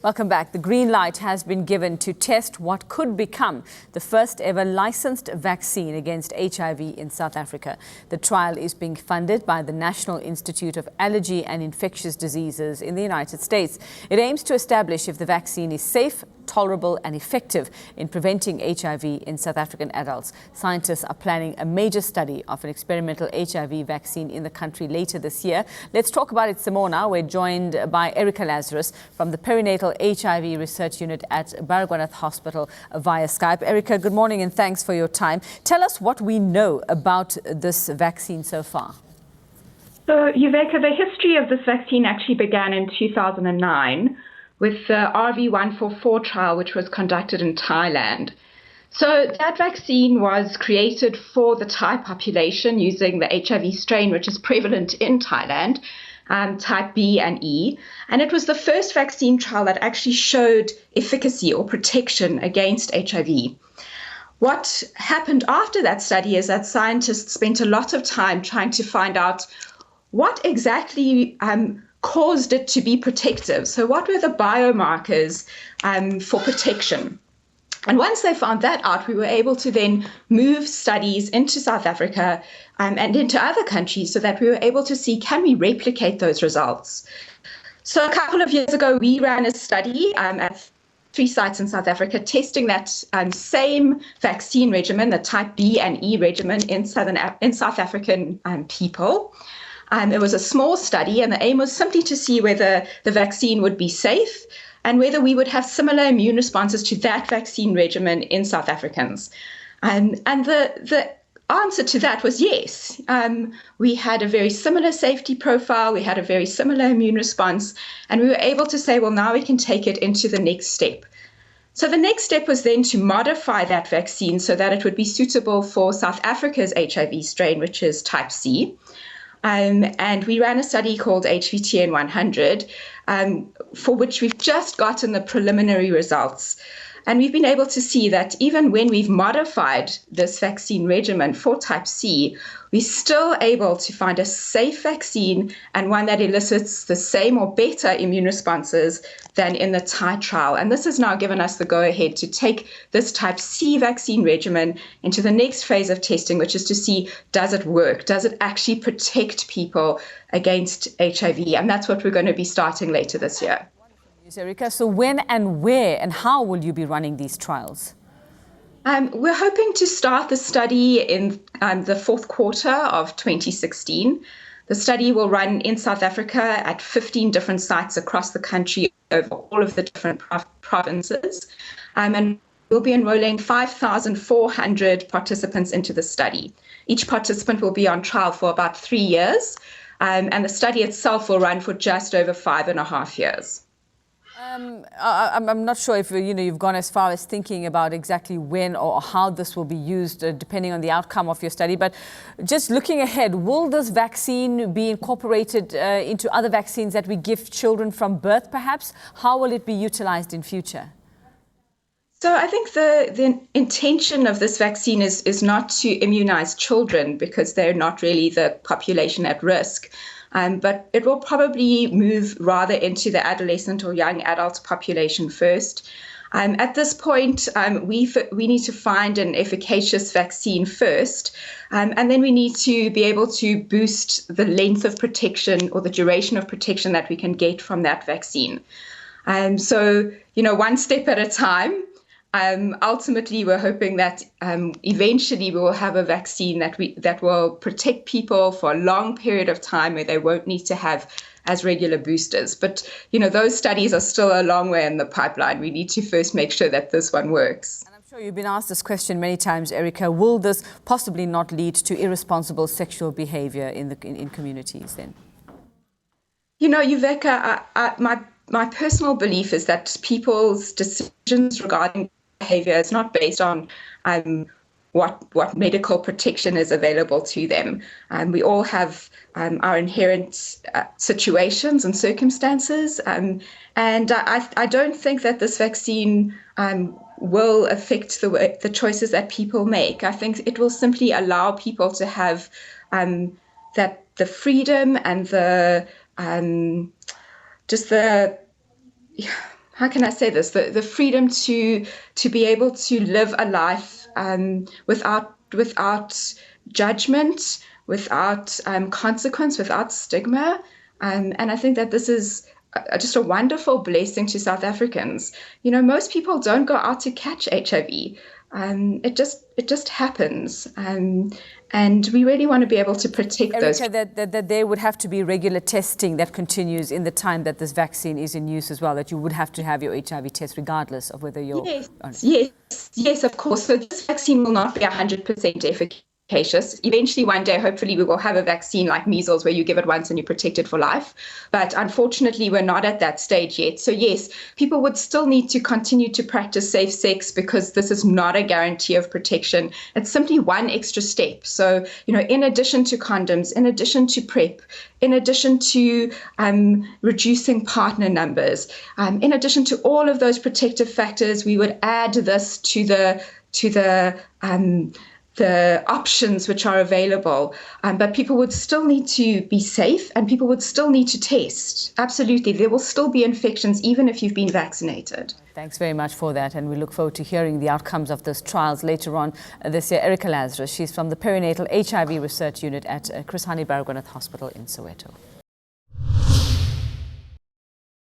Welcome back. The green light has been given to test what could become the first ever licensed vaccine against HIV in South Africa. The trial is being funded by the National Institute of Allergy and Infectious Diseases in the United States. It aims to establish if the vaccine is safe, tolerable and effective in preventing HIV in South African adults. Scientists are planning a major study of an experimental HIV vaccine in the country later this year. Let's talk about it some more now. We're joined by Erica Lazarus from the Perinatal HIV Research Unit at Baragwanath Hospital via Skype. Erica, good morning and thanks for your time. Tell us what we know about this vaccine so far. So, Yuveka, the history of this vaccine actually began in 2009 with the RV144 trial, which was conducted in Thailand. So that vaccine was created for the Thai population using the HIV strain, which is prevalent in Thailand, type B and E. And it was the first vaccine trial that actually showed efficacy or protection against HIV. What happened after that study is that scientists spent a lot of time trying to find out what exactly caused it to be protective. So what were the biomarkers for protection? And once they found that out, we were able to then move studies into South Africa and into other countries so that we were able to see, can we replicate those results? So a couple of years ago, we ran a study at 3 sites in South Africa testing that same vaccine regimen, the type B and E regimen in South African people. It was a small study, and the aim was simply to see whether the vaccine would be safe and whether we would have similar immune responses to that vaccine regimen in South Africans. And the answer to that was yes. We had a very similar safety profile, we had a very similar immune response, and we were able to say, well, now we can take it into the next step. So the next step was then to modify that vaccine so that it would be suitable for South Africa's HIV strain, which is type C. And we ran a study called HVTN 100, for which we've just gotten the preliminary results. And we've been able to see that even when we've modified this vaccine regimen for type C, we're still able to find a safe vaccine and one that elicits the same or better immune responses than in the Thai trial. And this has now given us the go-ahead to take this type C vaccine regimen into the next phase of testing, which is to see, does it work? Does it actually protect people against HIV? And that's what we're going to be starting later this year. Erica, so when and where and how will you be running these trials? We're hoping to start the study in the fourth quarter of 2016. The study will run in South Africa at 15 different sites across the country over all of the different provinces. And we'll be enrolling 5,400 participants into the study. Each participant will be on trial for about 3 years, and the study itself will run for just over 5.5 years. I'm not sure if you've gone as far as thinking about exactly when or how this will be used, depending on the outcome of your study. But just looking ahead, will this vaccine be incorporated into other vaccines that we give children from birth, perhaps? How will it be utilized in future? So I think the intention of this vaccine is not to immunize children because they're not really the population at risk. But it will probably move rather into the adolescent or young adult population first. At this point, we need to find an efficacious vaccine first, and then we need to be able to boost the length of protection or the duration of protection that we can get from that vaccine. So, one step at a time. Ultimately, we're hoping that eventually we will have a vaccine that will protect people for a long period of time where they won't need to have as regular boosters. But, those studies are still a long way in the pipeline. We need to first make sure that this one works. And I'm sure you've been asked this question many times, Erica. Will this possibly not lead to irresponsible sexual behaviour in communities then? Yuveka, my personal belief is that people's decisions regarding behavior is not based on what medical protection is available to them. We all have our inherent situations and circumstances, and I don't think that this vaccine will affect the choices that people make. I think it will simply allow people to have the freedom and the how can I say this? The freedom to be able to live a life without judgment, without consequence, without stigma. And I think that this is just a wonderful blessing to South Africans. You know, most people don't go out to catch HIV. It just happens. And we really want to be able to protect those. That there would have to be regular testing that continues in the time that this vaccine is in use as well, that you would have to have your HIV test regardless of whether you're... Yes, of course. So this vaccine will not be 100% efficacious. Eventually, one day, hopefully, we will have a vaccine like measles where you give it once and you're protected for life. But unfortunately, we're not at that stage yet. So yes, people would still need to continue to practice safe sex because this is not a guarantee of protection. It's simply one extra step. So, you know, in addition to condoms, in addition to PrEP, in addition to reducing partner numbers, in addition to all of those protective factors, we would add this to the options which are available. But people would still need to be safe and people would still need to test. Absolutely. There will still be infections even if you've been vaccinated. Thanks very much for that. And we look forward to hearing the outcomes of those trials later on this year. Erica Lazarus, she's from the Perinatal HIV Research Unit at Chris Hani Baragwanath Hospital in Soweto.